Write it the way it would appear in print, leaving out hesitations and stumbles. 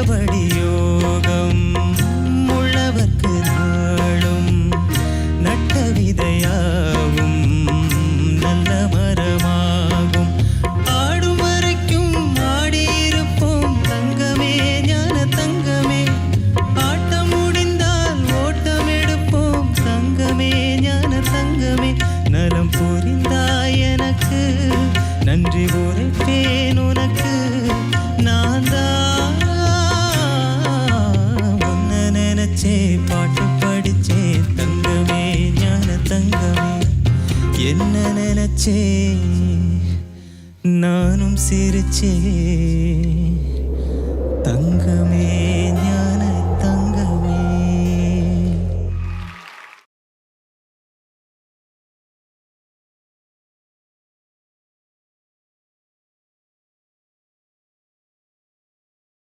உள்ளபடி யோகம் உள்ளவர்க்கு நாளும் நட்ட விதையாகும் நல்ல மரமாகும். ஆடும் வரைக்கும் ஆடியிருப்போம் தங்கமே ஞான தங்கமே. ஆட்டம் முடிந்தால் ஓட்டம் எடுப்போம் தங்கமே ஞான தங்கமே. நலம் புரிந்தாய் எனக்கு நன்றி உரைப்பேன் உனக்கு. நான் தான் உன்னை நினைச்சே பாட்டு படிச்சே தங்கமே ஞான தங்கமே. என்ன நினைச்சே நானும் சிரிச்சே தங்கமே.